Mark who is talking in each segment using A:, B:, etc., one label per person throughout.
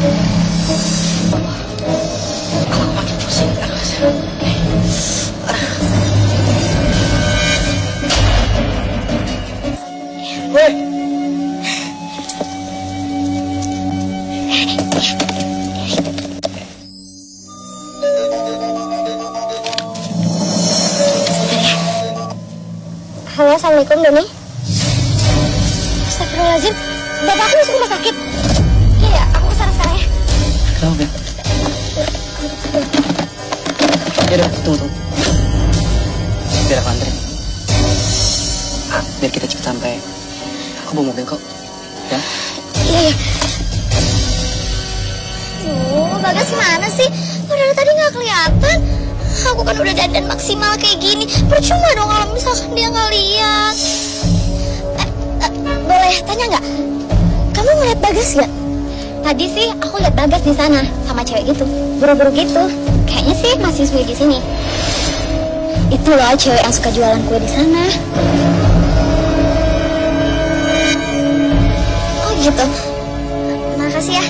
A: Aku makin pusing. Woi.
B: Halo, assalamualaikum Doni. Astagfirullahaladzim, bapakku masuk rumah sakit. Iya, aku kesana sekarang ya.
A: Kenapa, Bel? Yaudah, tunggu. Biar aku anterin. Biar kita cepet sampai. Aku bawa mobil kok. Ya?
B: Iya. Bagas mana sih? Kok dari tadi nggak kelihatan? Aku kan udah dandan maksimal kayak gini. Percuma dong kalau misalkan dia nggak lihat. Boleh tanya nggak? Kamu ngeliat Bagas nggak? Tadi sih aku lihat Bagas di sana sama cewek gitu, buru-buru gitu. Kayaknya sih mahasiswa di sini. Itu loh cewek yang suka jualan kue di sana. Oh gitu. Makasih ya.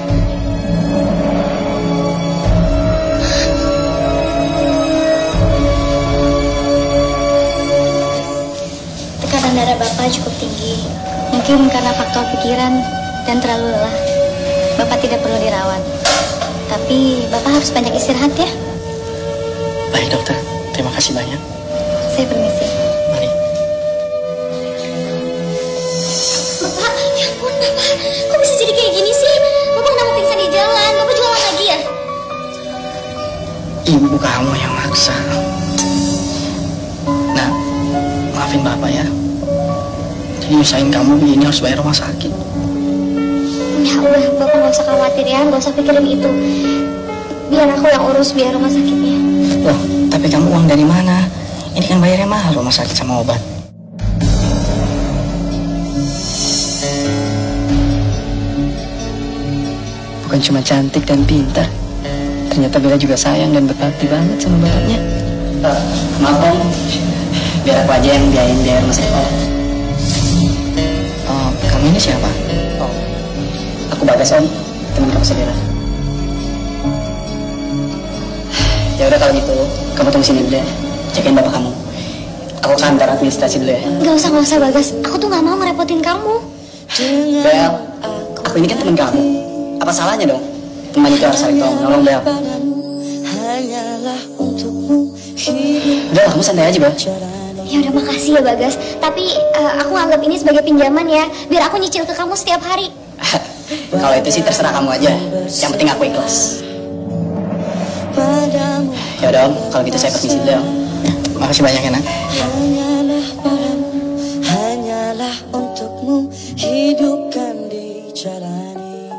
B: Tekanan darah Bapak cukup tinggi. Mungkin karena faktor pikiran dan terlalu lelah. Bapak tidak perlu dirawat. Tapi Bapak harus banyak istirahat ya.
A: Baik dokter, terima kasih banyak.
B: Saya permisi.
A: Mari.
B: Bapak, ya ampun Bapak. Kok bisa jadi kayak gini sih? Bapak kenapa pingsan di jalan? Bapak jualan lagi ya?
A: Ibu kamu yang maksa. Nah, maafin Bapak ya. Jadi nyusahin kamu begini harus bayar rumah sakit.
B: Ya udah, Bapak nggak usah khawatir ya. Nggak usah pikirin itu. Biar aku yang urus biaya rumah sakitnya.
A: Loh, tapi kamu uang dari mana? Ini kan bayarnya mahal rumah sakit sama obat. Bukan cuma cantik dan pintar. Ternyata Bella juga sayang dan berbakti banget sama bapaknya. Maaf Om, biar aku aja yang biayain biaya rumah sakit Om. Oh, kamu ini siapa? Oh, aku Bagas Om, teman kamu Bella. Ya udah kalau gitu, kamu tunggu sini dulu ya. Jagain bapak kamu. Aku ke kantor administrasi dulu ya.
B: Nggak usah Bagas. Aku tuh nggak mau ngerepotin kamu.
A: Bel, aku ini kan teman kamu. Apa salahnya dong? Teman itu harus saling tolong Bel. Udah, kamu santai aja Bel.
B: Ya udah, makasih ya Bagas. Tapi aku anggap ini sebagai pinjaman ya. Biar aku nyicil ke kamu setiap hari.
A: Kalau itu sih terserah kamu aja. Yang penting aku ikhlas. Ya udah Om, kalau gitu saya permisi dulu ya Om. Makasih banyak ya Nak.
C: Hanyalah untukmu hidupkan dijalani.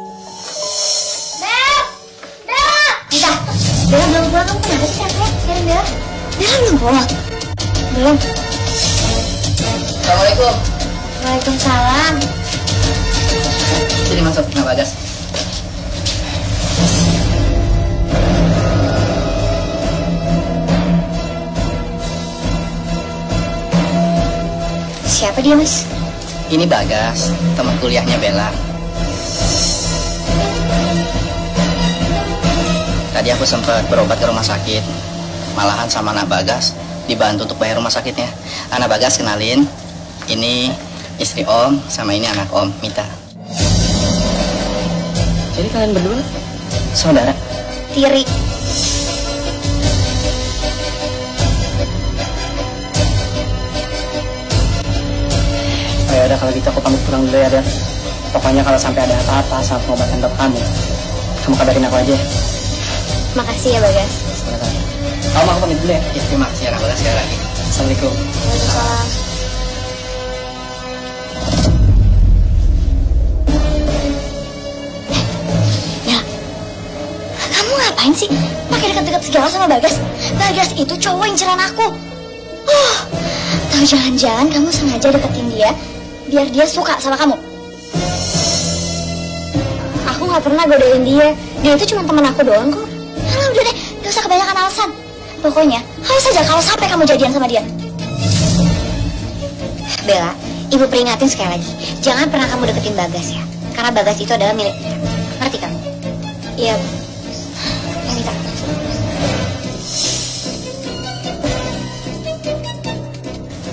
B: Bella! Bella belum pulang, kamu kenapa sih capek? Kirim Bella. Bella belum pulang? Belum.
A: Assalamualaikum.
B: Waalaikumsalam.
A: Sini masuk, Nak Bagas.
B: Siapa dia, Mas?
A: Ini Bagas, teman kuliahnya Bella. Tadi aku sempat berobat ke rumah sakit. Malahan sama anak Bagas dibantu untuk bayar rumah sakitnya. Anak Bagas kenalin, ini istri Om sama ini anak Om, Mita. Jadi kalian berdua saudara?
B: Tiri.
A: Oh ya udah kalau gitu aku pamit pulang dulu ya Del. Pokoknya kalau sampai ada apa-apa saat pengobatan bapak kamu kabarin aku aja.
B: Makasih ya Bagas.
A: Kamu aku pamit dulu ya. Ya terima kasih anak Bagas sekali lagi. Assalamualaikum.
B: Waalaikumsalam. Ya, kamu ngapain sih? Pakai dekat-dekat segala sama Bagas? Bagas itu cowok yang ceran aku. Oh, tahu jangan-jangan kamu sengaja deketin dia biar dia suka sama kamu. Aku nggak pernah godain dia. Dia itu cuma teman aku doang kok. Alah udah deh, gak usah kebanyakan alasan. Pokoknya, harus saja kalau sampai kamu jadian sama dia. Bella, ibu peringatin sekali lagi. Jangan pernah kamu deketin Bagas ya. Karena Bagas itu adalah milik kita. Ngerti kamu? Iya. Ini Kak.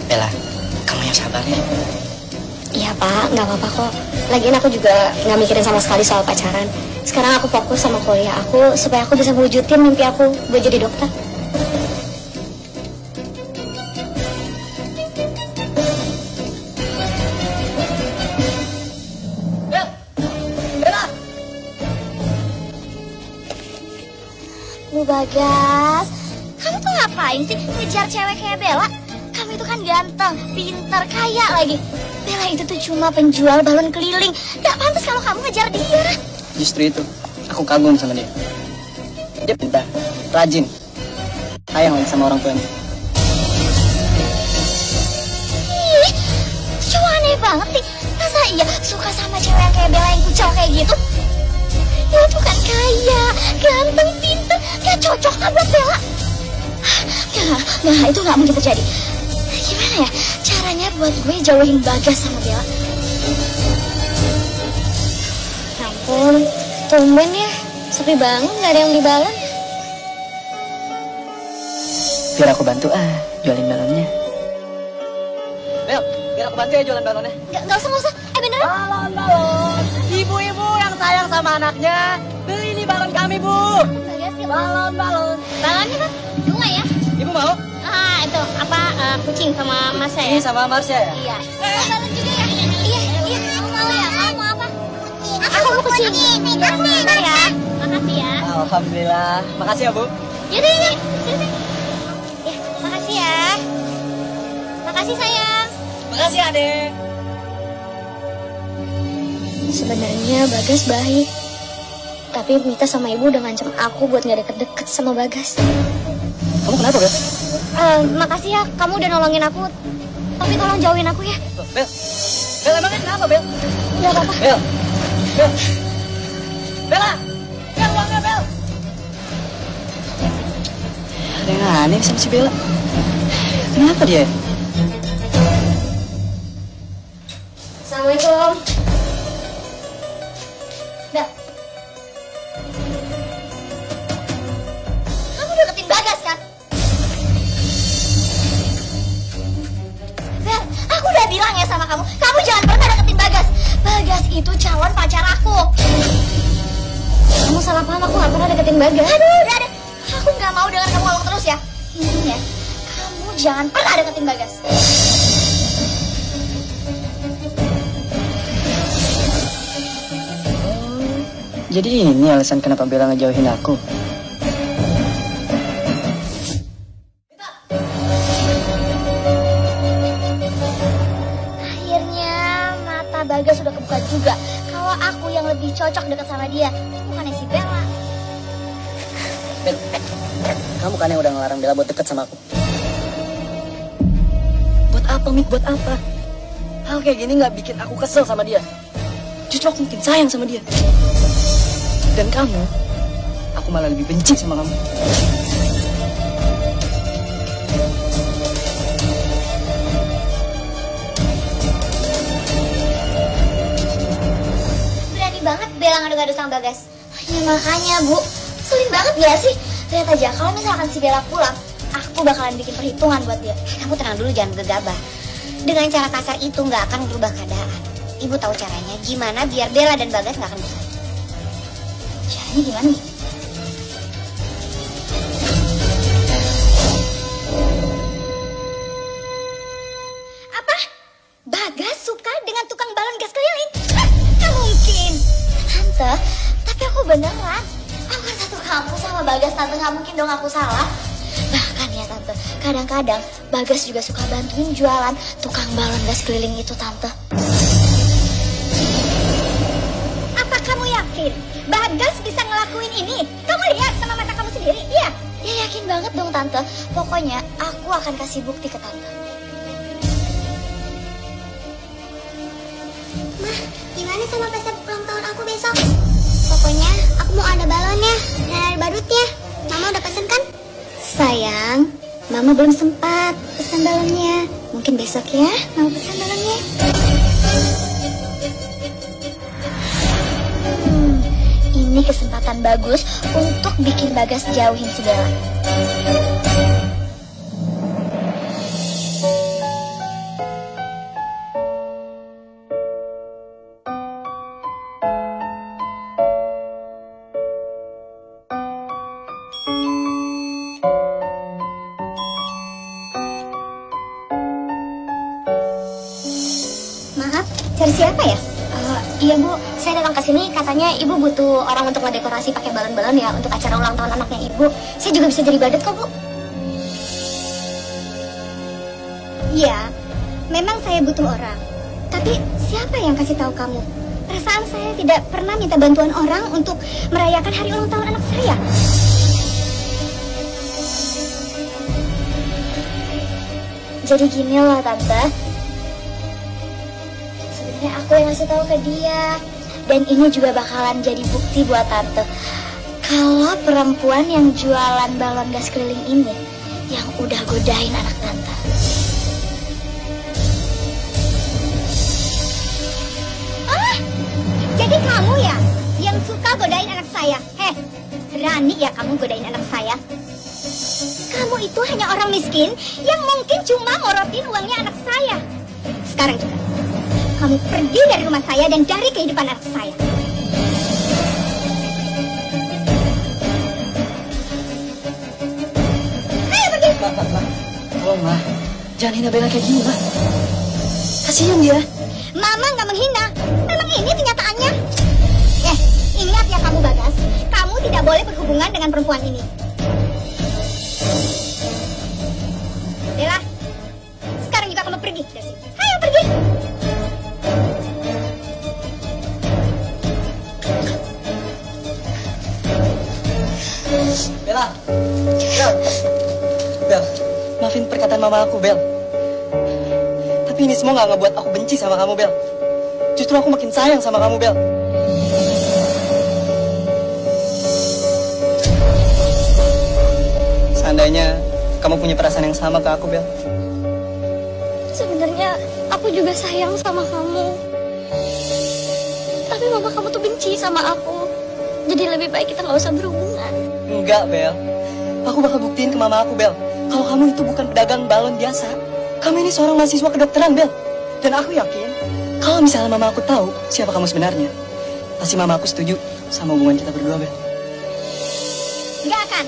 A: Bella, kamu yang sabar ya.
B: Iya Pak, nggak apa-apa kok. Lagian aku juga nggak mikirin sama sekali soal pacaran. Sekarang aku fokus sama kuliah aku supaya aku bisa mewujudin mimpi aku buat jadi dokter.
A: Bella!
B: Bu Bagas, kamu tuh ngapain sih ngejar cewek kayak Bella? Kamu itu kan ganteng, pintar, kaya lagi. Bella itu tuh cuma penjual balon keliling. Gak pantas kalau kamu ngejar dia.
A: Justru itu, aku kagum sama dia. Dia pintar, rajin, sayang lagi sama orang tuanya.
B: Ih, cowok aneh banget sih. Masa iya suka sama cewek yang kayak Bella yang kucel kayak gitu? Dia tuh kan kaya, ganteng, pintar. Gak cocok kan buat Bella. Nah, itu gak mungkin terjadi. Gimana ya caranya buat gue jauhin Bagas sama Bella? Ya ampun, tumben ya. Sepi banget, gak ada yang beli balon.
A: Biar aku bantu jualin balonnya. Bel, biar aku bantu ya jualan balonnya.
B: Gak usah. Beneran?
A: Balon. Ibu-ibu yang sayang sama anaknya, beli ini balon kami, Bu.
B: Bagas ya,
A: Balon.
B: balonnya kan? Bunga ya?
A: Ibu mau?
B: Ah, itu apa kucing sama Marsha ya?
A: Ini sama Marsha ya?
B: Iya. Balon juga ya? Iya. Kamu mau ya? Kamu mau apa? Aku mau kucing. Bentar ya. Makasih ya.
A: Alhamdulillah. Makasih ya, Bu.
B: Yaudah. Ya, makasih ya. Makasih sayang.
A: Makasih, Adek.
B: Sebenarnya Bagas baik. Tapi Mita sama ibu udah ngancam aku buat gak deket-deket sama Bagas.
A: Kamu kenapa, Bel?
B: Makasih ya, kamu udah nolongin aku. Tapi tolong jauhin aku ya.
A: Bel, emangnya kenapa, Bel?
B: Gak apa-apa.
A: Bel. Bella! Bel, uangnya, Bel! Ada yang aneh sama si Bella. Kenapa dia?
B: Assalamualaikum. Bel. Kamu deketin Bagas kan? Bel, aku udah bilang ya sama kamu, kamu jangan pernah deketin Bagas. Bagas itu calon pacar aku. Kamu salah paham, aku gak pernah deketin Bagas. Aduh, udah deh. Aku gak mau dengar kamu ngomong terus ya. Intinya, kamu jangan pernah deketin Bagas.
A: Jadi ini alasan kenapa Bella ngejauhin aku.
B: Akhirnya mata Bagas sudah kebuka juga. Kalau aku yang lebih cocok dekat sama dia, bukannya si Bella.
A: Bel, kamu kan yang udah ngelarang Bella buat deket sama aku. Buat apa, Mit? Buat apa? Hal kayak gini gak bikin aku kesel sama dia. Justru aku mungkin sayang sama dia. Dan kamu, aku malah lebih benci sama kamu.
B: Berani banget Bella ngadu-ngadu sama Bagas. Ya makanya Bu, selin banget gak sih? Lihat aja, kalau misalkan si Bella pulang, aku bakalan bikin perhitungan buat dia. Kamu tenang dulu, jangan gegabah. Dengan cara kasar itu gak akan berubah keadaan. Ibu tahu caranya, gimana biar Bella dan Bagas gak akan bersatu. Caranya gimana nih? Apa? Bagas suka dengan tukang balon gas keliling? Gak mungkin. Tante, tapi aku beneran. Aku kan satu kampus sama Bagas, Tante. Gak mungkin dong aku salah. Bahkan ya Tante, kadang-kadang Bagas juga suka bantuin jualan tukang balon gas keliling itu, Tante. Apa kamu yakin Bagas bisa ngelakuin ini? Kamu lihat sama mata kamu sendiri, iya? Ya yakin banget dong Tante. Pokoknya aku akan kasih bukti ke Tante.
D: Mah, gimana sama pesta ulang tahun aku besok? Pokoknya aku mau ada balonnya dan ada badutnya. Mama udah pesen kan?
B: Sayang, Mama belum sempat pesan balonnya. Mungkin besok ya, Mama pesan balonnya. Ini ini kesempatan bagus untuk bikin Bagas jauhin si Bella.
D: Maaf, cari siapa ya?
B: Iya Bu, saya datang ke sini katanya Ibu butuh orang untuk ngedekorasi pakai balon-balon ya untuk acara ulang tahun anaknya Ibu. Saya juga bisa jadi badut kok Bu.
D: Iya, memang saya butuh orang. Tapi siapa yang kasih tahu kamu? Perasaan saya tidak pernah minta bantuan orang untuk merayakan hari ulang tahun anak saya.
B: Jadi gini loh Tante. Sebenarnya aku yang ngasih tahu ke dia. Dan ini juga bakalan jadi bukti buat Tante. Kalau perempuan yang jualan balon gas keliling ini yang udah godain anak Tante.
D: Jadi kamu ya yang suka godain anak saya? Berani ya kamu godain anak saya? Kamu itu hanya orang miskin yang mungkin cuma ngorotin uangnya anak saya. Sekarang juga, kamu pergi dari rumah saya dan dari kehidupan anak saya. Ayo pergi.
C: Ma. Tolong, Ma. Jangan hina Bella kayak gini, Ma. Kasihan dia.
D: Mama nggak menghina. Memang ini kenyataannya. Ingat ya kamu Bagas. Kamu tidak boleh berhubungan dengan perempuan ini. Bella, sekarang juga kamu pergi dari sini. Ayo pergi.
C: Bella. Bel, maafin perkataan mama aku, Bel. Tapi ini semua nggak ngebuat aku benci sama kamu, Bel. Justru aku makin sayang sama kamu, Bel. Seandainya kamu punya perasaan yang sama ke aku, Bel.
B: Sebenarnya aku juga sayang sama kamu. Tapi mama kamu tuh benci sama aku. Jadi lebih baik kita nggak usah berhubungan.
C: Enggak, Bel. Aku bakal buktiin ke mama aku, Bel. Kalau kamu itu bukan pedagang balon biasa. Kamu ini seorang mahasiswa kedokteran, Bel. Dan aku yakin, kalau misalnya mama aku tahu siapa kamu sebenarnya, pasti mama aku setuju sama hubungan kita berdua, Bel.
D: Nggak akan.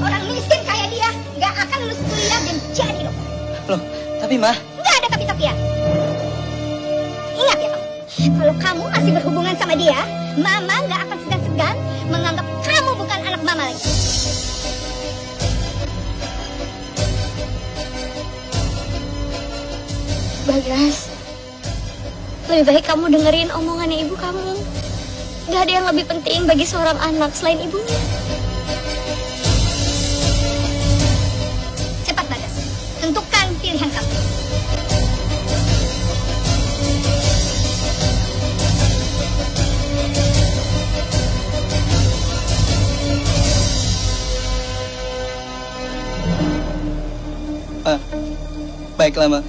D: Orang miskin kayak dia nggak akan lulus kuliah dan jadi dokter.
C: Loh, tapi Ma.
D: Nggak ada tapi-tapian. Ingat ya kamu, kalau kamu masih berhubungan sama dia, Mama nggak akan segan-segan menganggap kamu bukan anak Mama lagi.
B: Bagas, lebih baik kamu dengerin omongannya ibu kamu. Gak ada yang lebih penting bagi seorang anak selain ibunya.
D: Cepat Bagas, tentukan pilihan kamu.
C: Baiklah, Ma.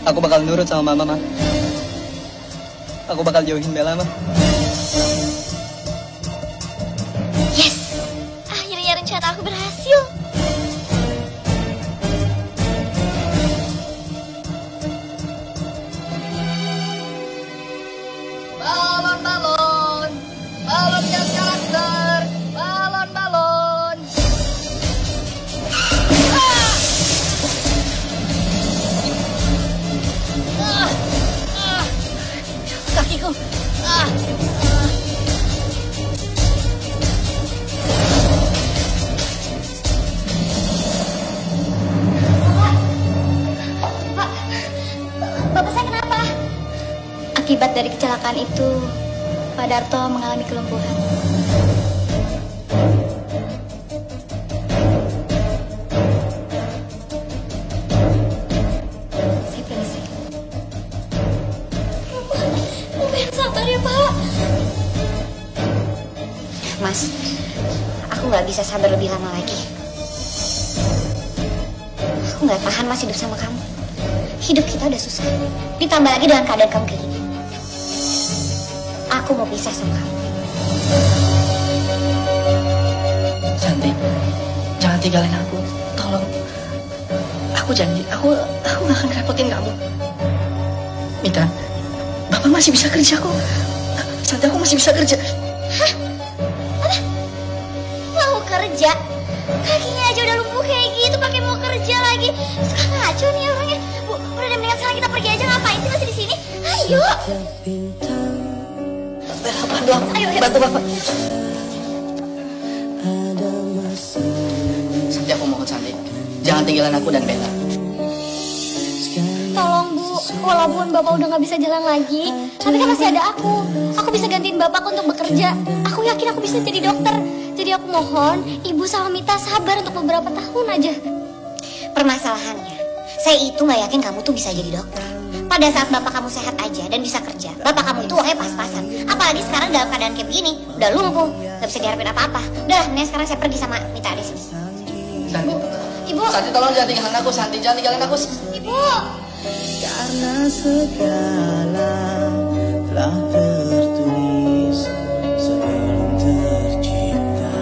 C: Aku bakal nurut sama Mama, Ma. Aku bakal jauhin Bella, Ma.
B: Yes, akhirnya rencana aku berhasil.
A: Balon-balon, balon gas karakter, balon-balon. Kakiku.
B: Bapak saya kenapa? Akibat dari kecelakaan itu, Pak Darto mengalami kelumpuhan. Saya permisi. Bapak yang sabar ya, Pak.
E: Mas, aku nggak bisa sabar lebih lama lagi. Aku nggak tahan Mas hidup sama kamu. Hidup kita udah susah, ditambah lagi dengan keadaan kamu kayak gini. Aku aku mau pisah sama kamu.
C: Santi, jangan tinggalin aku. Tolong. Aku janji, aku gak akan ngerepotin kamu. Mita, Bapak masih bisa kerja kok. Santi, aku masih bisa kerja.
B: Hah? Apa? Mau kerja? Kakinya aja udah lumpuh kayak gitu, pakai mau kerja lagi. Suka ngaco nih orangnya. Bu, udah deh, mendingan sekarang kita pergi aja. Ngapain sih masih di sini? Ayo.
C: Bantu Bapak.
A: Santi, aku mohon Santi, jangan tinggalin aku dan Bella.
B: Tolong Bu, walaupun Bapak udah gak bisa jalan lagi, tapi kan masih ada aku. Aku bisa gantiin Bapak untuk bekerja. Aku yakin aku bisa jadi dokter. Jadi aku mohon, Ibu sama Mita sabar untuk beberapa tahun aja.
E: Permasalahannya, saya itu nggak yakin kamu tuh bisa jadi dokter. Pada saat bapak kamu sehat aja dan bisa kerja, bapak kamu itu uangnya pas-pasan. Apalagi sekarang dalam keadaan kayak begini, udah lumpuh, nggak bisa diharapin apa-apa. Udah, mending sekarang saya pergi sama Mita di sini.
A: Santi,
B: Ibu,
A: Santi tolong jangan tinggalin aku. Santi, jangan tinggalin aku.
B: Ibu.
F: Karena segala telah tertulis sebelum tercipta.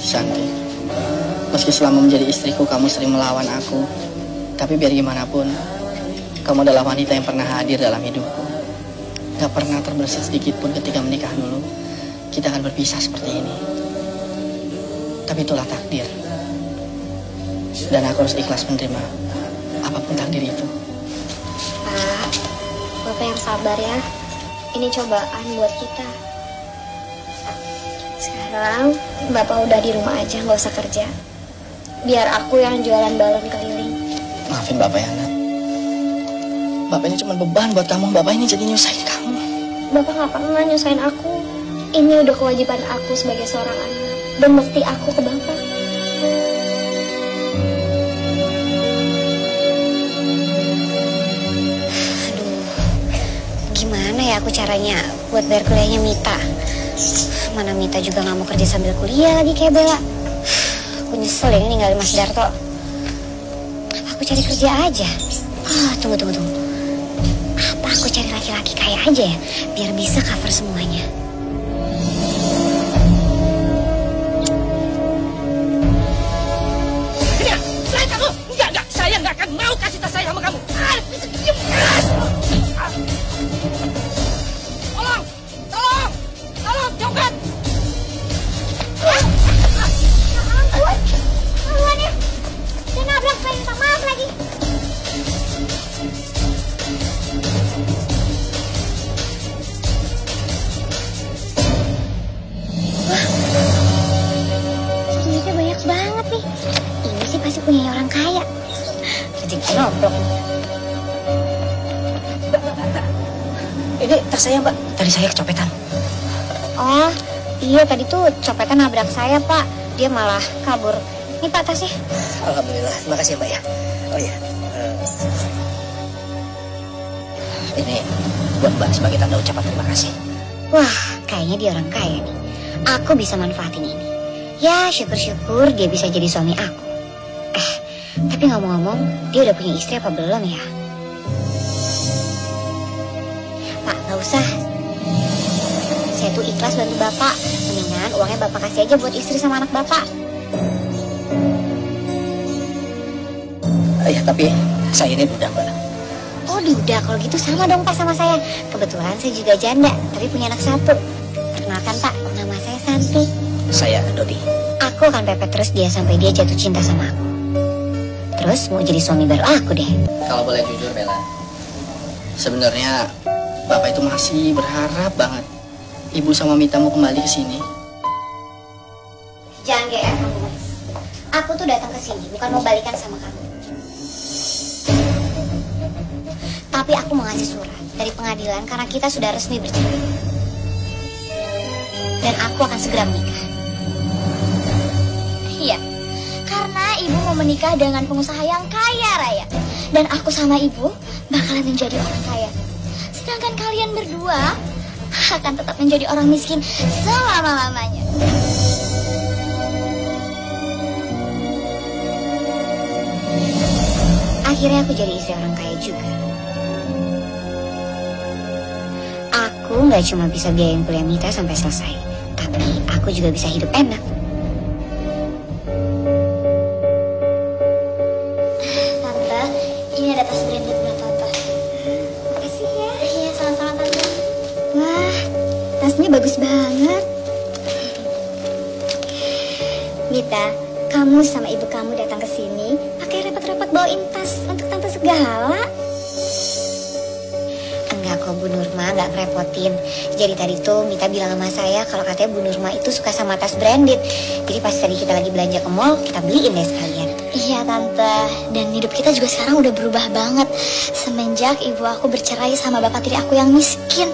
A: Santi, meski selama menjadi istriku kamu sering melawan aku, tapi biar gimana pun, kamu adalah wanita yang pernah hadir dalam hidupku. Gak pernah terbersit sedikit pun ketika menikah dulu, kita akan berpisah seperti ini. Tapi itulah takdir. Dan aku harus ikhlas menerima apapun takdir itu.
E: Pak, bapak yang sabar ya. Ini cobaan buat kita. Sekarang bapak udah di rumah aja, nggak usah kerja. Biar aku yang jualan balon keliling.
A: Maafin Bapak ya, Nat. Bapak ini cuma beban buat kamu. Bapak ini jadi nyusahin kamu.
E: Bapak nggak pernah nyusahin aku. Ini udah kewajiban aku sebagai seorang anak dan bakti aku ke bapak. Aduh, gimana ya aku caranya buat bayar kuliahnya Mita? Mana Mita juga nggak mau kerja sambil kuliah lagi kayak Bella. Aku nyesel ya ninggalin Mas Darto. Apa aku cari kerja aja? Tunggu. Apa aku cari laki-laki kaya aja ya? Biar bisa cover semuanya.
C: Enggak, saya nggak akan mau kasih tas saya sama kamu. Bisa diem. Tolong, copet.
B: Aduh, ya. Dia nabrak saya, minta maaf lagi. Wah, duitnya banyak banget nih. Ini sih pasti punya orang kaya.
E: Rezeki noblok.
C: Ini tas saya, Mbak. Tadi saya kecopetan.
E: Oh, iya tadi tuh copetan nabrak saya, Pak. Dia malah kabur. Ini Pak tasnya.
C: Alhamdulillah, terima kasih Mbak ya. Oh ya,
A: Ini buat Mbak sebagai tanda ucapan terima kasih.
E: Wah, kayaknya dia orang kaya nih. Aku bisa manfaatin ini. Ya, syukur-syukur dia bisa jadi suami aku. Tapi ngomong-ngomong, dia udah punya istri apa belum ya? Pak, gak usah. Saya tuh ikhlas bantu Bapak. Mendingan uangnya Bapak kasih aja buat istri sama anak Bapak.
A: Ya, tapi saya ini duda, Mbak.
E: Oh, duda. Kalau gitu sama dong Pak sama saya. Kebetulan saya juga janda, tapi punya anak satu. Perkenalkan Pak, nama saya Santi.
A: Saya Dodi.
E: Aku akan pepet terus dia sampai dia jatuh cinta sama aku. Terus mau jadi suami baru aku deh.
A: Kalau boleh jujur, Bella, sebenarnya Bapak itu masih berharap banget Ibu sama Mita mau kembali ke sini.
E: Jangan GR kamu, Mas. Aku tuh datang ke sini bukan mau balikan sama kamu. Tapi aku mau ngasih surat dari pengadilan karena kita sudah resmi bercerai. Dan aku akan segera menikah.
B: Iya, karena ibu mau menikah dengan pengusaha yang kaya raya. Dan aku sama ibu bakalan menjadi orang kaya. Sedangkan kalian berdua akan tetap menjadi orang miskin selama-lamanya.
E: Akhirnya aku jadi istri orang kaya juga. nggak cuma bisa biayain kuliah Mita sampai selesai, tapi aku juga bisa hidup enak.
B: Tante, ini ada tas branded buat Tante. Makasih ya. Iya, sama-sama Tante. Wah, tasnya bagus banget. Mita, kamu sama ibu kamu datang ke sini pakai repot-repot bawain tas untuk Tante segala.
E: Enggak kok Bu Nurma, nggak ngerepotin. Jadi tadi tuh Mita bilang sama saya kalau katanya Bu Nurma itu suka sama tas branded. Jadi pas tadi kita lagi belanja ke mall, kita beliin deh sekalian.
B: Iya Tante, dan hidup kita juga sekarang udah berubah banget semenjak ibu aku bercerai sama bapak tiri aku yang miskin.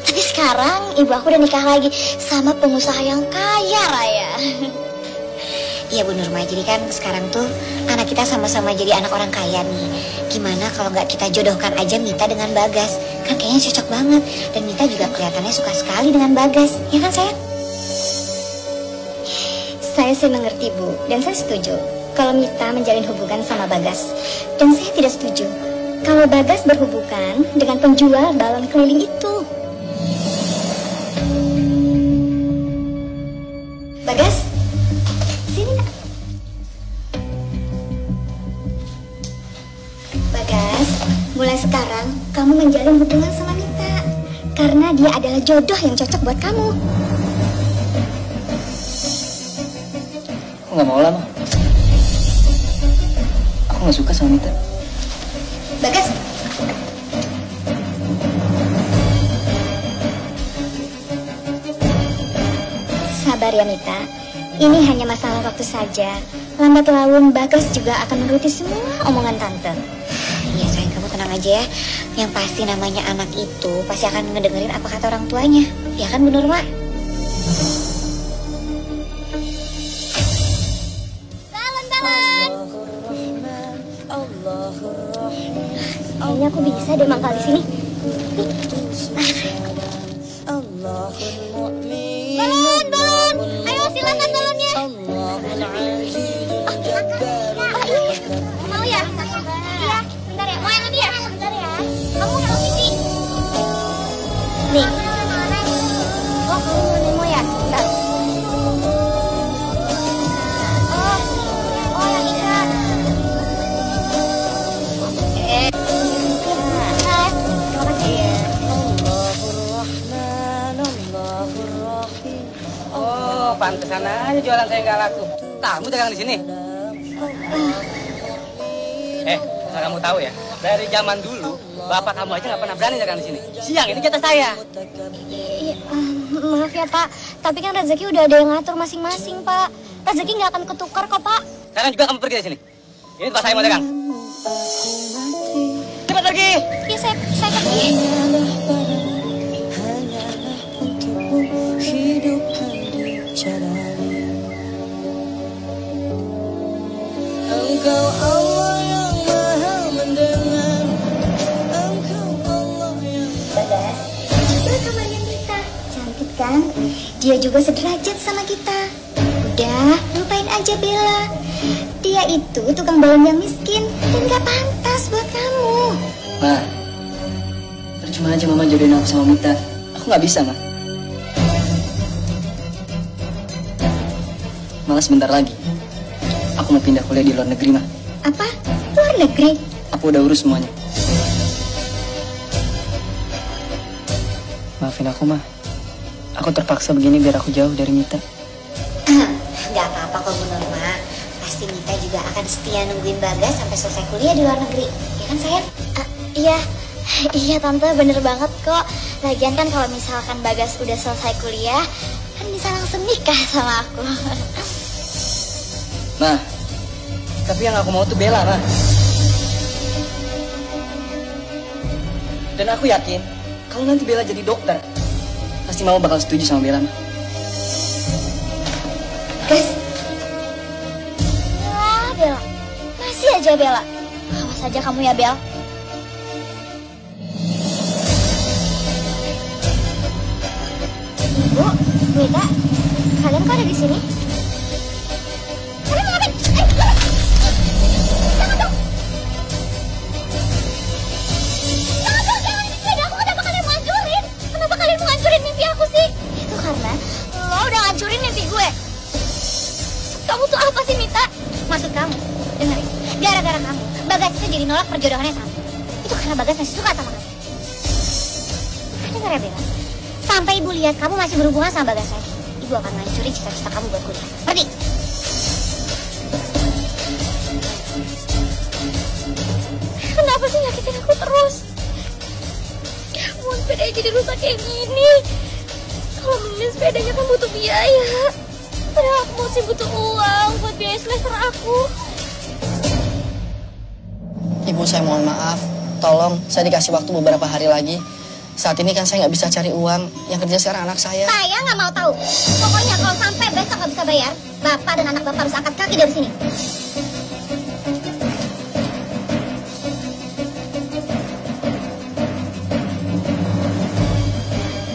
B: Tapi sekarang ibu aku udah nikah lagi sama pengusaha yang kaya raya.
E: Iya Bu Nurma, jadi kan sekarang tuh anak kita sama-sama jadi anak orang kaya nih. Gimana kalau nggak kita jodohkan aja Mita dengan Bagas? Kan kayaknya cocok banget. Dan Mita juga kelihatannya suka sekali dengan Bagas. Ya kan sayang?
B: Saya sih mengerti Bu, dan saya setuju kalau Mita menjalin hubungan sama Bagas. Dan saya tidak setuju kalau Bagas berhubungan dengan penjual balon keliling itu. Bagas, sini nak. Bagas, mulai sekarang kamu menjalin hubungan sama Mita karena dia adalah jodoh yang cocok buat kamu.
A: Aku nggak mau lah, Ma. Aku nggak suka sama Mita.
B: Bagas, sabar ya Mita. Ini hanya masalah waktu saja. Lambat laun Bagas juga akan menuruti semua omongan Tante.
E: Iya sayang, kamu tenang aja ya. Yang pasti namanya anak itu pasti akan ngedengerin apa kata orang tuanya. Ya kan Bu Nurma?
B: Kayaknya aku bisa deh mangkal di sini. Balon, ayo silakan balonnya. Mau ya? Iya, bentar ya. Mau yang ini ya? Bentar ya. Kamu harus ini. Nih. Oh, kamu mau ya? Bentar. Oh, yang ikan. Terima kasih ya.
G: Oh, pantesan aja jualan saya nggak laku. Kamu dagang di sini? Asal kamu tahu ya, dari zaman dulu, bapak kamu aja nggak pernah berani dagang di sini. Siang ini jatah saya.
B: Maaf ya Pak, tapi kan rezeki udah ada yang ngatur masing-masing Pak. Rezeki nggak akan ketukar kok Pak.
G: Sekarang juga kamu pergi dari sini. Ini tempat saya mau dagang. Cepat pergi.
B: Ya saya pergi.
F: Engkau Allah yang maha mendengar. Engkau Allah yang
B: Bagas, itu kamarnya Mita. Cantik kan? Dia juga sederajat sama kita. Udah, lupain aja Bella. Dia itu tukang balon yang miskin dan gak pantas buat kamu.
A: Ma, percuma aja Mama jodohin aku sama Mita. Aku nggak bisa, Ma. Malah sebentar lagi aku mau pindah kuliah di luar negeri, Ma.
B: Apa? Luar negeri?
A: Aku udah urus semuanya. Maafin aku, Ma. Aku terpaksa begini biar aku jauh dari Mita.
E: Gak apa-apa kok Bu Nurma. Pasti Mita juga akan setia nungguin Bagas sampai selesai kuliah di luar negeri. Ya kan sayang?
B: Iya, iya Tante, bener banget kok. Lagian kan kalau misalkan Bagas udah selesai kuliah, kan bisa langsung nikah sama aku.
A: Ma, tapi yang aku mau tuh Bella, Ma. Dan aku yakin kalau nanti Bella jadi dokter, pasti Mama bakal setuju sama Bella, Ma.
B: Gas. Wah, Bella. Masih aja Bella. Awas aja kamu ya, Bel. Bu, Mita, kalian kok ada di sini? Kalian mau ngapain? Jangan dong! Jangan dong, jangan! Beda, aku kenapa kalian mau hancurin? Kenapa kalian mau hancurin?
D: dengerin. Gara-gara kamu, Bagas itu jadi nolak perjodohannya Tante. Itu karena Bagas masih suka sama kamu. Dengar ya Bella, sampai ibu lihat kamu masih berhubungan sama Bagas lagi, ibu akan ngancurin cita-cita kamu buat kuliah. Pergi. Kenapa sih nyakitin aku terus? Mau sepedanya jadi rusak kayak gini. Kalau beli sepedanya kan butuh biaya. Padahal aku masih butuh uang buat biaya semester aku.
A: Ibu, saya mohon maaf. Tolong, saya dikasih waktu beberapa hari lagi. Saat ini kan saya nggak bisa cari uang. Yang kerja sekarang anak saya.
D: Saya nggak mau tahu. Pokoknya kalau sampai besok nggak bisa bayar, bapak dan anak bapak harus angkat kaki dari sini.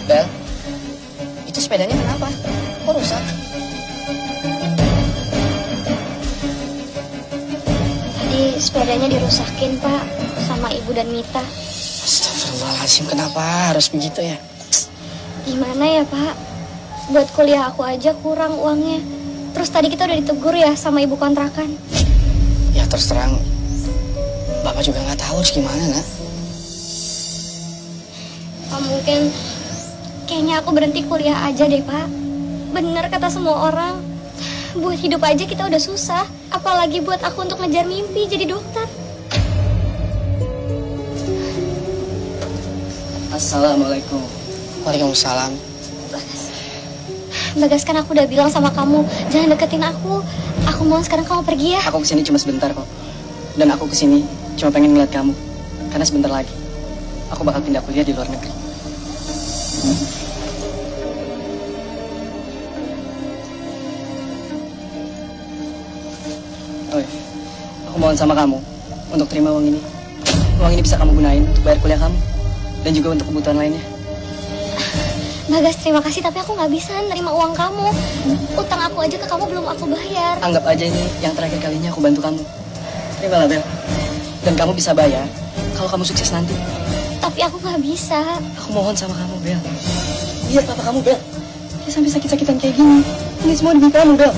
A: Bel, itu sepedanya kenapa? Kok rusak?
B: Tadi sepedanya dirusakin, Pak, sama Ibu dan Mita.
A: Astagfirullahaladzim, kenapa harus begitu ya?
B: Gimana ya, Pak? Buat kuliah aku aja kurang uangnya. Terus tadi kita udah ditegur ya sama ibu kontrakan.
A: Ya terus terang, Bapak juga nggak tahu harus gimana, nak.
B: Pak, mungkin kayaknya aku berhenti kuliah aja deh, Pak. Bener kata semua orang, buat hidup aja kita udah susah. Apalagi buat aku untuk ngejar mimpi jadi dokter.
C: Assalamualaikum.
A: Waalaikumsalam.
B: Bagas, kan aku udah bilang sama kamu, jangan deketin aku. Aku mau sekarang kamu pergi ya.
C: Aku kesini cuma sebentar kok. Dan aku kesini cuma pengen ngeliat kamu. Karena sebentar lagi aku bakal pindah kuliah di luar negeri. Oh iya, aku mohon sama kamu untuk terima uang ini. Uang ini bisa kamu gunain untuk bayar kuliah kamu dan juga untuk kebutuhan lainnya.
B: Bagas, terima kasih, tapi aku nggak bisa nerima uang kamu. Utang aku aja ke kamu belum aku bayar.
C: Anggap aja ini yang terakhir kalinya aku bantu kamu. Terimalah, Bel. Dan kamu bisa bayar kalau kamu sukses nanti.
B: Tapi aku nggak bisa.
C: Aku mohon sama kamu, Bel. Lihat papa kamu, Bel. Dia sampai sakit-sakitan kayak gini. Ini semua demi kamu, Bel.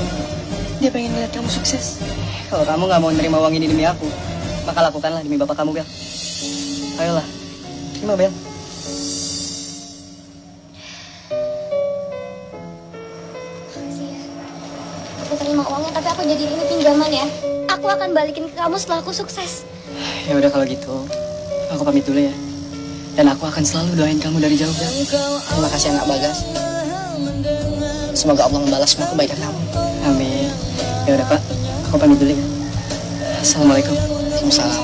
C: Dia pengen lihat kamu sukses. Kalau kamu nggak mau nerima uang ini demi aku, maka lakukanlah demi bapak kamu, Bel. Ayolah, terima, Bel.
B: Aku terima uangnya, tapi aku jadi ini pinjaman ya. Aku akan balikin ke kamu setelah aku sukses.
C: Ya udah kalau gitu, aku pamit dulu ya. Dan aku akan selalu doain kamu dari jauh, Bel.
A: Terima kasih anak Bagas. Semoga Allah membalas semua kebaikan kamu.
C: Amin. Ya udah, Pak. Aku pamit dulu ya. Assalamualaikum.
A: Waalaikumsalam.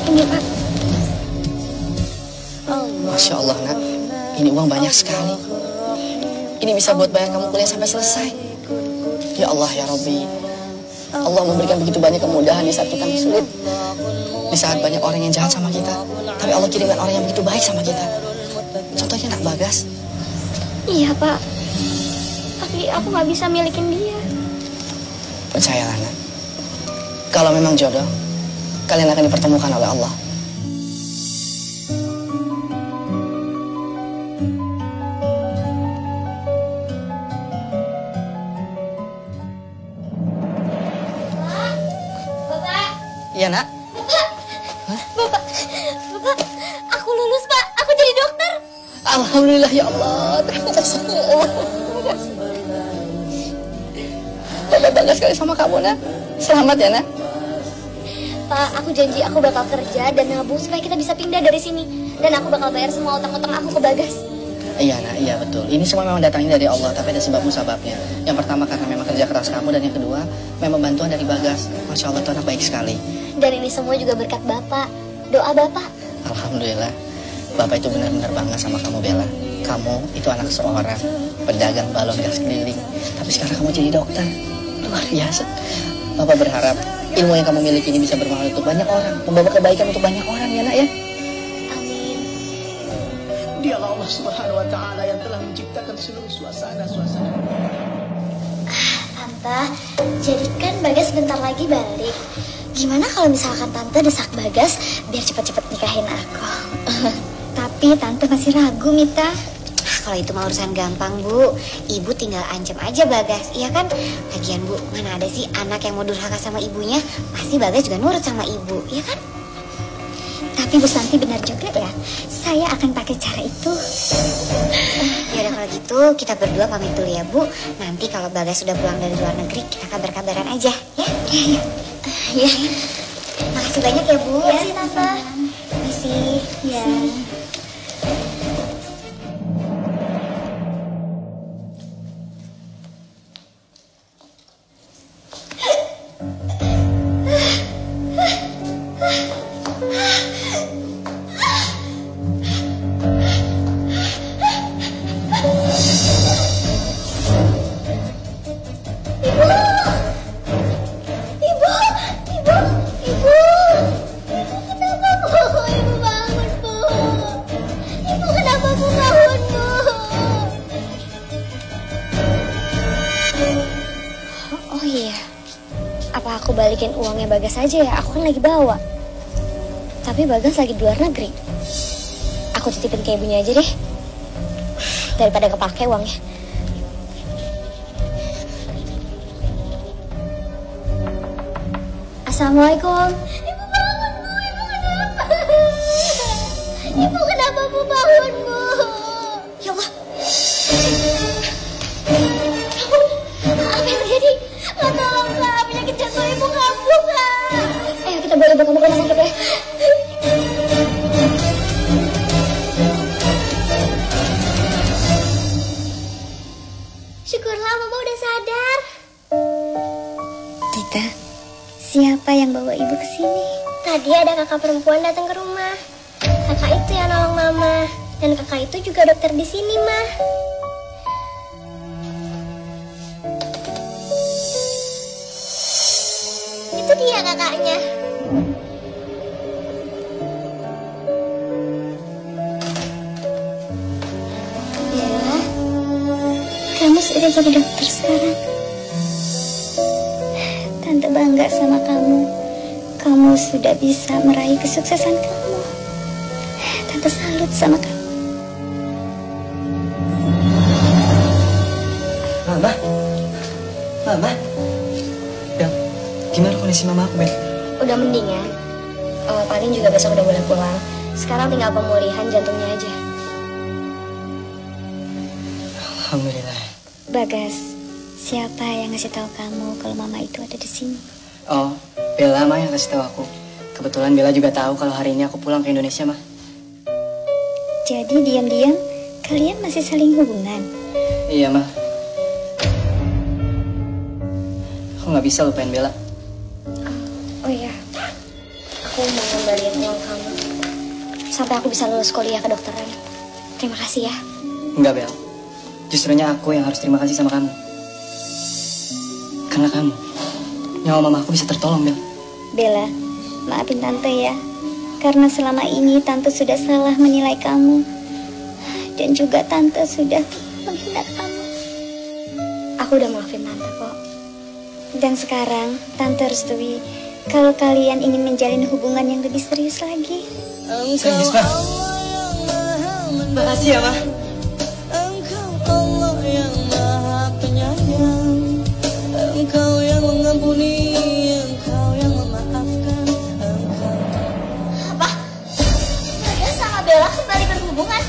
B: Ini, Pak.
A: Masya Allah, nak. Ini uang banyak sekali. Ini bisa buat bayar kamu kuliah sampai selesai. Ya Allah, ya Rabbi. Allah memberikan begitu banyak kemudahan di saat kita sulit. Di saat banyak orang yang jahat sama kita, tapi Allah kirimkan orang yang begitu baik sama kita. Contohnya nak Bagas.
B: Iya, Pak. Tapi aku nggak bisa milikin dia.
A: Percayalah, nak. Kalau memang jodoh, kalian akan dipertemukan oleh Allah. Iya, nak.
B: Bapak, aku lulus, Pak. Aku jadi dokter.
A: Alhamdulillah, ya Allah. Terima kasih. Bapak bangga sekali sama kamu, nak. Selamat ya, nak.
B: Pak, aku janji aku bakal kerja dan nabung supaya kita bisa pindah dari sini. Dan aku bakal bayar semua utang-utang aku ke Bagas.
A: Iya, nak. Iya, betul. Ini semua memang datangnya dari Allah, tapi ada sebab-musababnya. Yang pertama karena memang kerja keras kamu, dan yang kedua memang bantuan dari Bagas. Masya Allah, tuh anak baik sekali.
B: Dan ini semua juga berkat Bapak. Doa Bapak.
A: Alhamdulillah, Bapak itu benar-benar bangga sama kamu, Bella. Kamu itu anak seorang pedagang balon gas keliling, tapi sekarang kamu jadi dokter. Luar biasa. Bapak berharap ilmu yang kamu miliki ini bisa bermanfaat untuk banyak orang, membawa kebaikan untuk banyak orang, ya, nak, ya.
B: Amin.
F: Dialah Allah Subhanahu wa Ta'ala yang telah menciptakan seluruh suasana-suasana.
B: Tante, jadi kan Bagas bentar lagi balik. Gimana kalau misalkan Tante desak Bagas biar cepet-cepet nikahin aku? Tapi Tante masih ragu, Mita.
E: kalau itu mah urusan gampang, Bu. Ibu tinggal ancam aja Bagas, iya kan? Lagian, Bu, mana ada sih anak yang mau durhaka sama ibunya? Pasti Bagas juga nurut sama ibu, iya kan?
B: Tapi Bu Santi benar juga ya, saya akan pakai cara itu.
E: Ya udah kalau gitu kita berdua pamit dulu ya, Bu. Nanti kalau Bagas sudah pulang dari luar negeri kita kabar-kabaran aja, ya?
B: Ya.
E: Makasih banyak ya, Bu.
B: Ya, Tante.
E: Makasih.
B: Ya.
E: Balikin uangnya Bagas aja ya, aku kan lagi bawa. Tapi Bagas lagi di luar negeri. Aku titipin ke ibunya aja deh, daripada kepake uangnya.
B: Assalamualaikum. Ibu bangun, Bu. Ibu kenapa? Ibu kenapa, Bu? Bangun, Bu.
E: Ya Allah.
B: Apa yang terjadi? Tolong, Kak. Penyakit jantung Ibu kambuh, Kak.
E: Ayo kita bawa kamu ke rumah sakit ya.
B: Syukurlah Mama udah sadar.
E: Kita, siapa yang bawa ibu ke sini?
B: Tadi ada kakak perempuan datang ke rumah. Kakak itu yang nolong Mama. Dan kakak itu juga dokter di sini, Ma. Itu dia kakaknya.
E: Bella, kamu sudah jadi dokter sekarang. Tante bangga sama kamu. Kamu sudah bisa meraih kesuksesan kamu. Tante salut sama kamu.
C: Mama? Mama? Bel, gimana kondisi mama aku, Bel?
E: Udah mendingan. Paling juga besok udah boleh pulang. Sekarang tinggal pemulihan jantungnya aja.
C: Alhamdulillah.
E: Bagas, siapa yang ngasih tahu kamu kalau mama itu ada di sini?
C: Oh, Bella mah yang kasih tahu aku. Kebetulan Bella juga tahu kalau hari ini aku pulang ke Indonesia, mah.
E: Jadi diam-diam kalian masih saling hubungan?
C: Iya, mah. Aku nggak bisa lupain Bella.
E: Oh iya, aku mau ngembaliin uang kamu sampai aku bisa lulus kuliah kedokteran. Terima kasih ya.
C: Enggak, Bel. Justrunya aku yang harus terima kasih sama kamu. Karena kamu, nyawa mama aku bisa tertolong, Bel.
E: Bella, maafin Tante ya. Karena selama ini Tante sudah salah menilai kamu. Dan juga Tante sudah menghina kamu. Aku udah maafin Tante kok. Dan sekarang Tante restui kalau kalian ingin menjalin hubungan yang lebih serius lagi.
C: Serius, Ma? Makasih ya, Ma.
F: Engkau Allah yang Maha Penyayang, Engkau yang mengampuni, Engkau yang memaafkan, Engkau.
B: Apa? Bagas sama Bella kembali berhubungan?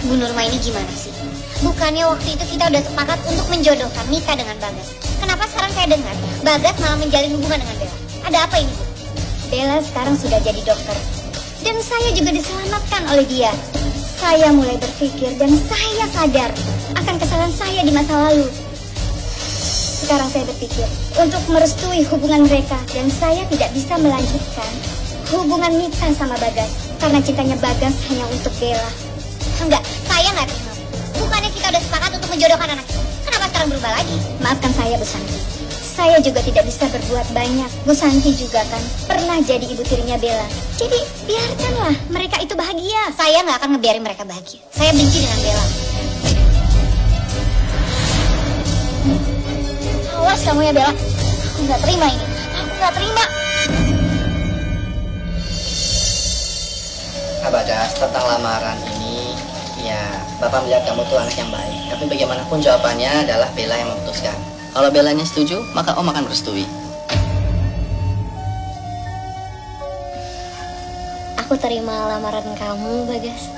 E: Bu Nurma ini gimana sih? Bukannya waktu itu kita udah sepakat untuk menjodohkan Mita dengan Bagas. Kenapa sekarang saya dengar Bagas malah menjalin hubungan dengan Bella? Ada apa ini, Bu? Bella sekarang sudah jadi dokter. Dan saya juga diselamatkan oleh dia. Saya mulai berpikir dan saya sadar akan kesalahan saya di masa lalu. Sekarang saya berpikir untuk merestui hubungan mereka. Dan saya tidak bisa melanjutkan hubungan Mita sama Bagas. Karena cintanya Bagas hanya untuk Bella. Enggak, saya nggak terima. Bukannya kita udah sepakat untuk menjodohkan anak kita. Kenapa sekarang berubah lagi? Maafkan saya, Bu Santi. Saya juga tidak bisa berbuat banyak. Bu Santi juga kan pernah jadi ibu tirinya Bella. Jadi biarkanlah mereka itu bahagia. Saya nggak akan ngebiarin mereka bahagia. Saya benci dengan Bella. Awas kamu ya Bella. Aku nggak terima ini. Aku nggak terima.
A: Bagas, tentang lamaran ini Ya, Bapak melihat kamu tuh anak yang baik. Tapi bagaimanapun jawabannya adalah Bella yang memutuskan. Kalau Bellanya setuju, maka Om akan merestui.
B: Aku terima lamaran kamu, Bagas.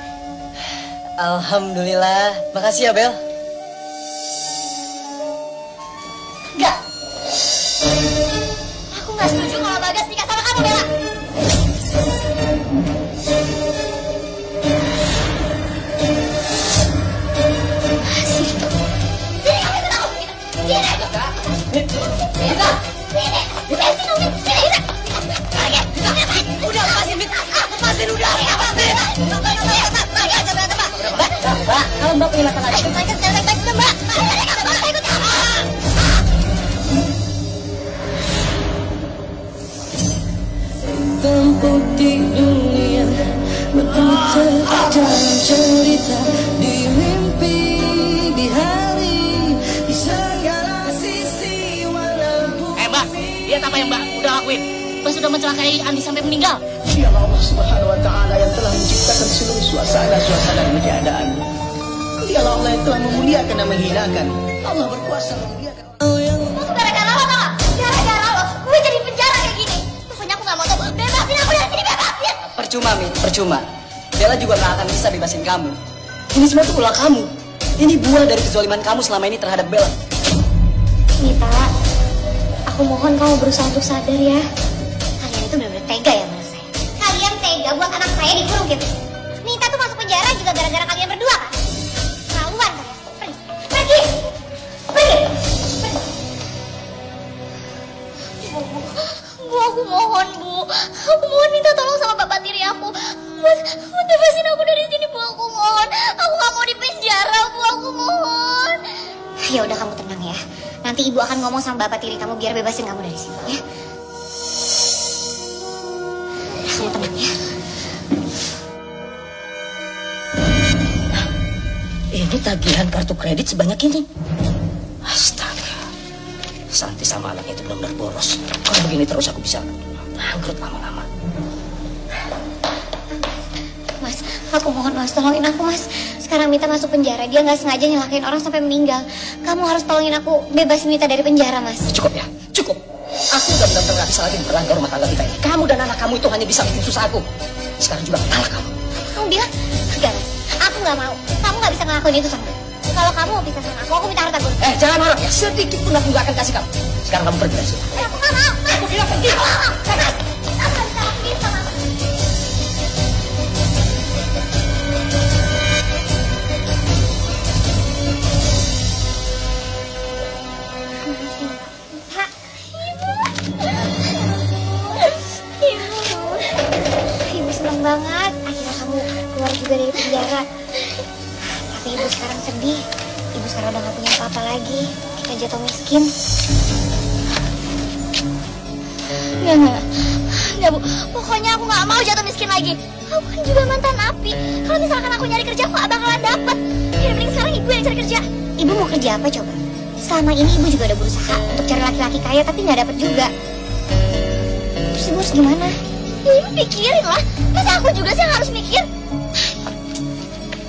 C: Alhamdulillah. Makasih ya, Bel.
B: Enggak. Aku nggak setuju kalau Bagas nikah sama kamu, Bella.
C: Kalau Mbak punya masalah lagi,
F: Tempuh di dunia berjalan cerita di mimpi, di hari, di segala sisi walaupun.
G: Mbak, lihat apa yang Mbak udah lakuin. Mbak sudah mencelakai Andi sampai meninggal.
F: Dialah Allah Subhanahu wa Ta'ala yang telah menciptakan seluruh suasana dan keadaan. Dialah Allah yang telah memuliakan dan menghinakan. Allah berkuasa memuliakan.
B: Itu gara-gara lo, tau gak? Gara-gara lo, gue jadi penjara kayak gini. Pokoknya aku gak mau tau. Bebasin aku dari sini, bebasin.
C: percuma, Mit, percuma. Bella juga gak akan bisa bebasin kamu. Ini semua tuh ulah kamu. Ini buah dari kezaliman kamu selama ini terhadap Bella.
B: Mita, aku mohon kamu berusaha untuk sadar ya. Kalian itu benar-benar tega ya menurut saya.
D: Kalian tega buat anak saya dikurung gitu. Mita tuh masuk penjara juga gara-gara kalian berdua kan? Keterlaluan kalian. Pergi. Pergi.
B: Bu, aku mohon, Bu. Aku mohon minta tolong sama bapak tiri aku. Buat bebasin aku dari sini, Bu. Aku mohon. Aku gak mau di penjara, Bu. Aku mohon.
E: Ya udah, kamu tenang ya. Nanti ibu akan ngomong sama bapak tiri kamu biar bebasin kamu dari sini ya. Kamu tenang ya.
C: Ini tagihan kartu kredit sebanyak ini. Astaga. Santi sama anak itu benar-benar boros. Kalau begini terus aku bisa bangkrut lama-lama.
E: Mas, aku mohon Mas, tolongin aku Mas. Sekarang Mita masuk penjara, dia nggak sengaja nyelakain orang sampai meninggal. Kamu harus tolongin aku, bebasin Mita dari penjara Mas.
C: Cukup ya, cukup. Aku udah benar-benar gak bisa lagi memperlancar rumah tangga kita ini. Kamu dan anak kamu itu hanya bisa bikin susah aku. Sekarang juga kalah kamu.
E: Kamu bilang? Enggak Mas, aku nggak mau. Kamu nggak bisa ngelakuin itu sama aku. Kalau kamu mau pisah sama aku minta harta gue.
C: Jangan marah ya, sedikit pun aku gak akan kasih kamu. Sekarang kamu pergi dari sini.
E: Aku nggak mau.
C: Aku bilang pergi.
E: Aku nggak mau. Mas, aku nggak bisa lakuin sama aku. Ibu seneng banget akhirnya kamu keluar juga dari penjara. Tapi ibu sekarang sedih. Ibu sekarang udah gak punya apa-apa lagi. Kita jatuh miskin.
B: Enggak, Bu. Pokoknya aku gak mau jatuh miskin lagi. Aku kan juga mantan napi. Kalau misalkan aku nyari kerja, aku gak bakalan dapet. Ya mending sekarang ibu yang cari kerja.
E: Ibu mau kerja apa coba? Selama ini ibu juga udah berusaha untuk cari laki-laki kaya tapi gak dapet juga. Terus ibu harus gimana?
B: Ya ibu pikirin lah. Masa aku juga sih yang harus mikir?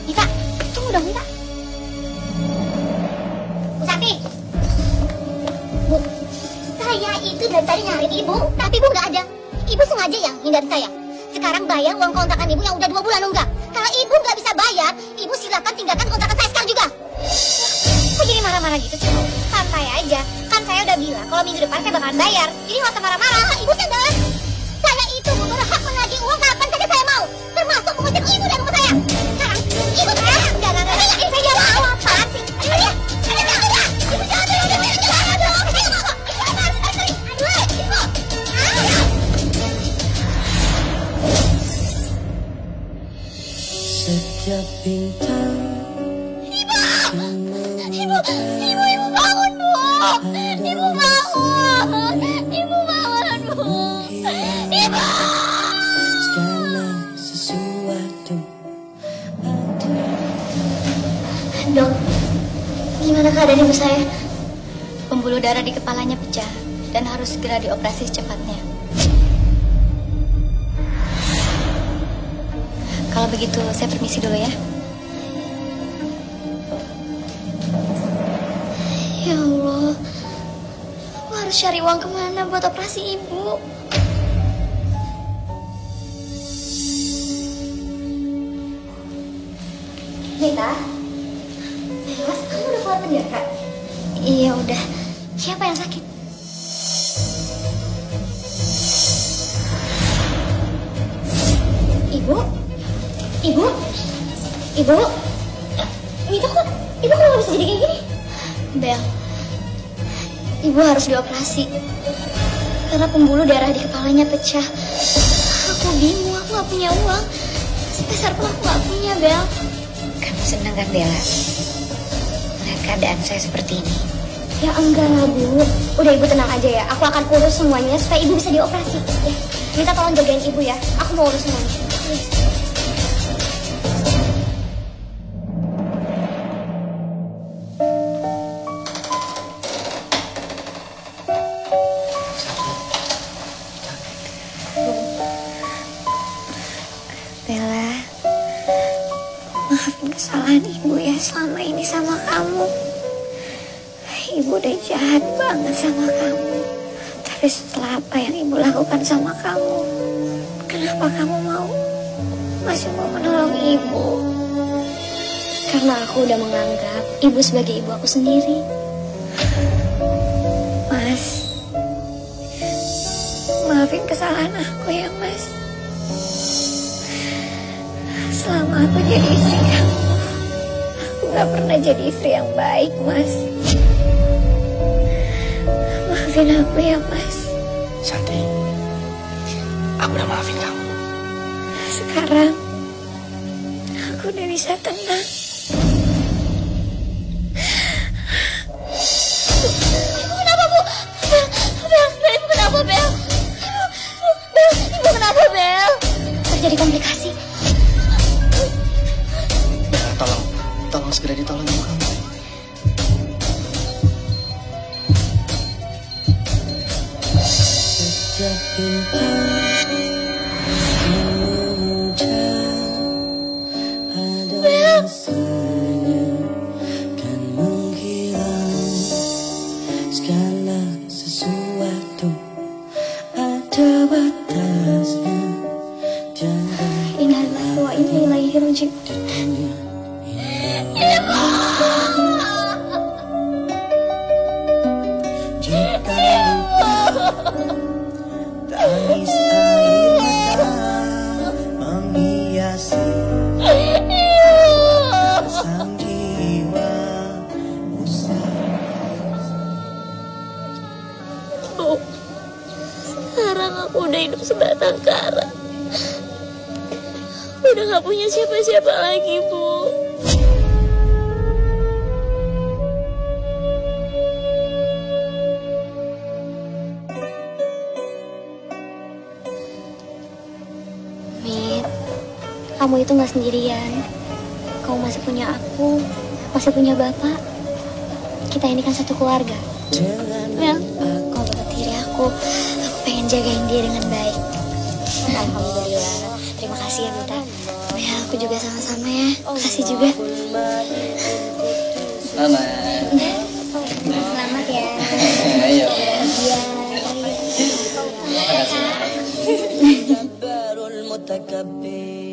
E: Mita, tunggu dong Mita.
D: Bu Sakti. Bu, saya itu dari tadi nyariin ibu, tapi ibu nggak ada. Ibu sengaja yang hindari saya. Sekarang bayar uang kontrakan ibu yang udah 2 bulan nunggak. Kalau ibu nggak bisa bayar, ibu silakan tinggalkan kontrakan saya sekarang juga.
E: Kok jadi marah-marah gitu sih?
D: Santai aja, kan saya udah bilang kalau minggu depan saya bakalan bayar. Jadi nggak usah marah-marah, ibu sadar. Saya itu berhak menagih uang kapan saja saya mau, termasuk mengusir ibu dari rumah saya. Sekarang, ibu jangan saya mau apa sih? Ayo ya, ibu jangan
F: Setiap bintang.
B: Ibu bangun, Bu. Ibu bangun. Ibu bangun, Bu. Ibu.
F: Segala sesuatu.
B: Dok, gimana keadaan ibu saya? Pembuluh darah di kepalanya pecah dan harus segera dioperasi secepatnya. Kalau begitu, saya permisi dulu ya. harus cari uang kemana buat operasi ibu. Mita, Bella, kamu udah keluar penjara? Iya udah. Siapa yang sakit? Ibu? Ibu? Ibu? Mita kok? Ibu kenapa bisa jadi kayak gini? Bel, ibu harus dioperasi karena pembuluh darah di kepalanya pecah. Aku bingung, aku gak punya uang. Sepeser pun aku gak punya, Bel.
E: Kamu senang kan, Bella? Melihat keadaan saya seperti ini.
B: Ya enggak lah, Bu. Udah ibu tenang aja ya. Aku akan urus semuanya supaya ibu bisa dioperasi. Ya, Mita tolong jagain ibu ya. Aku mau urus semuanya. Please.
E: Bella, maafin kesalahan ibu ya selama ini sama kamu. Ibu udah jahat banget sama kamu. Tapi setelah apa yang ibu lakukan sama kamu, kenapa kamu masih mau menolong ibu?
B: Karena aku udah menganggap ibu sebagai ibu aku sendiri.
E: Mas, maafin kesalahan aku ya, Mas. Selama aku jadi istri kamu, aku gak pernah jadi istri yang baik, Mas. Maafin aku ya, Mas.
A: Santi, aku udah maafin kamu.
E: Sekarang, aku udah bisa tenang.
B: Ibu kenapa, Bu? Bel, ibu kenapa, Bel? Ibu kenapa, Bel? Terjadi komplikasi.
A: Tolong segera ditolong ibu kamu.
H: Setiap bintang memuncak, ada masanya kan menghilang. Segala sesuatu ada batasnya.
B: Innalillahi wa inna ilaihi raji'un.
H: Tangis air mata menghiasi sang jiwa
B: Bu, sekarang aku udah hidup sebatang kara. Udah gak punya siapa-siapa lagi, Bu. Mit, kamu itu gak sendirian. Kamu masih punya aku, masih punya bapak. Kita ini kan satu keluarga. Mel, kalau buat diri aku pengen jagain dia dengan baik. Alhamdulillah. Terima kasih ya, Mita. Ya, aku juga sama-sama ya. Makasih juga.
A: Selamat.
B: Selamat ya.
A: Ayo.
B: Iya.
H: Barul mutakabbir.